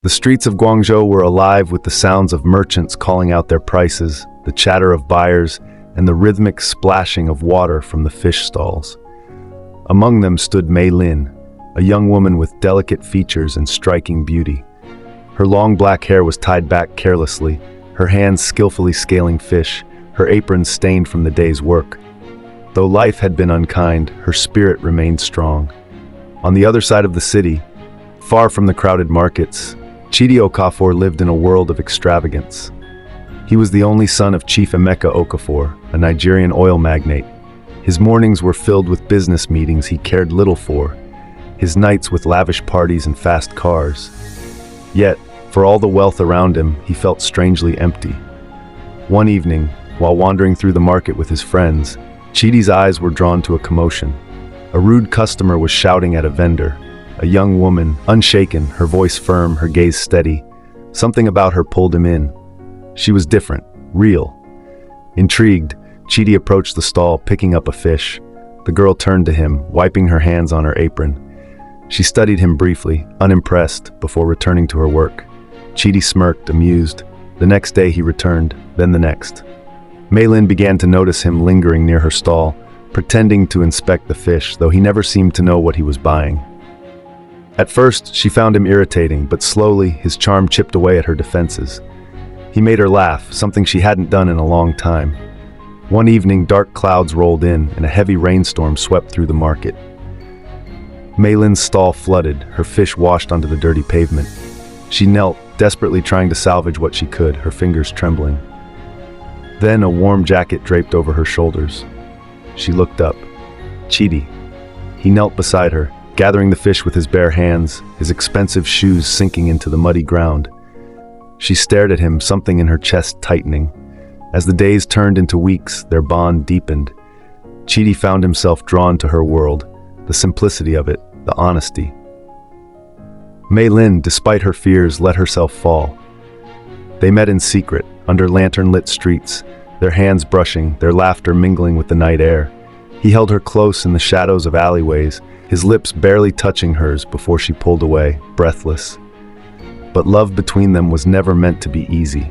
The streets of Guangzhou were alive with the sounds of merchants calling out their prices, the chatter of buyers, and the rhythmic splashing of water from the fish stalls. Among them stood Mei Lin, a young woman with delicate features and striking beauty. Her long black hair was tied back carelessly, her hands skillfully scaling fish, her apron stained from the day's work. Though life had been unkind, her spirit remained strong. On the other side of the city, far from the crowded markets, Chidi Okafor lived in a world of extravagance. He was the only son of Chief Emeka Okafor, a Nigerian oil magnate. His mornings were filled with business meetings he cared little for, his nights with lavish parties and fast cars. Yet, for all the wealth around him, he felt strangely empty. One evening, while wandering through the market with his friends, Chidi's eyes were drawn to a commotion. A rude customer was shouting at a vendor. A young woman, unshaken, her voice firm, her gaze steady. Something about her pulled him in. She was different, real. Intrigued, Chidi approached the stall, picking up a fish. The girl turned to him, wiping her hands on her apron. She studied him briefly, unimpressed, before returning to her work. Chidi smirked, amused. The next day he returned, then the next. Mei Lin began to notice him lingering near her stall, pretending to inspect the fish, though he never seemed to know what he was buying. At first, she found him irritating, but slowly, his charm chipped away at her defenses. He made her laugh, something she hadn't done in a long time. One evening, dark clouds rolled in, and a heavy rainstorm swept through the market. Mei Lin's stall flooded, her fish washed onto the dirty pavement. She knelt, desperately trying to salvage what she could, her fingers trembling. Then a warm jacket draped over her shoulders. She looked up. Chidi. He knelt beside her, gathering the fish with his bare hands, his expensive shoes sinking into the muddy ground. She stared at him, something in her chest tightening. As the days turned into weeks, their bond deepened. Chidi found himself drawn to her world, the simplicity of it, the honesty. Mei Lin, despite her fears, let herself fall. They met in secret, under lantern-lit streets, their hands brushing, their laughter mingling with the night air. He held her close in the shadows of alleyways, his lips barely touching hers before she pulled away, breathless. But love between them was never meant to be easy.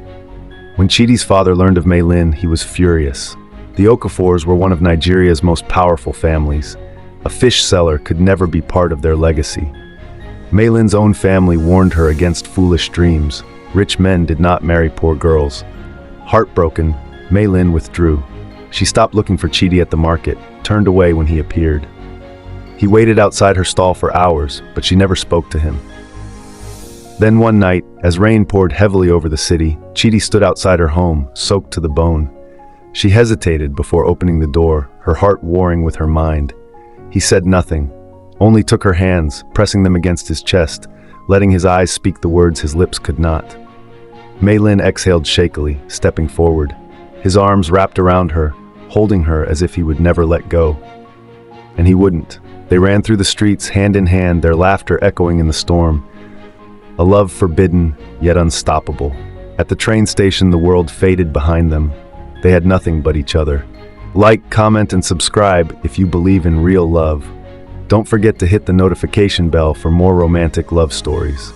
When Chidi's father learned of Mei Lin, he was furious. The Okafors were one of Nigeria's most powerful families. A fish seller could never be part of their legacy. Mei Lin's own family warned her against foolish dreams. Rich men did not marry poor girls. Heartbroken, Mei Lin withdrew. She stopped looking for Chidi at the market, turned away when he appeared. He waited outside her stall for hours, but she never spoke to him. Then one night, as rain poured heavily over the city, Chidi stood outside her home, soaked to the bone. She hesitated before opening the door, her heart warring with her mind. He said nothing, only took her hands, pressing them against his chest, letting his eyes speak the words his lips could not. Mei Lin exhaled shakily, stepping forward. His arms wrapped around her, holding her as if he would never let go. And he wouldn't. They ran through the streets, hand in hand, their laughter echoing in the storm. A love forbidden, yet unstoppable. At the train station, the world faded behind them. They had nothing but each other. Like, comment, and subscribe if you believe in real love. Don't forget to hit the notification bell for more romantic love stories.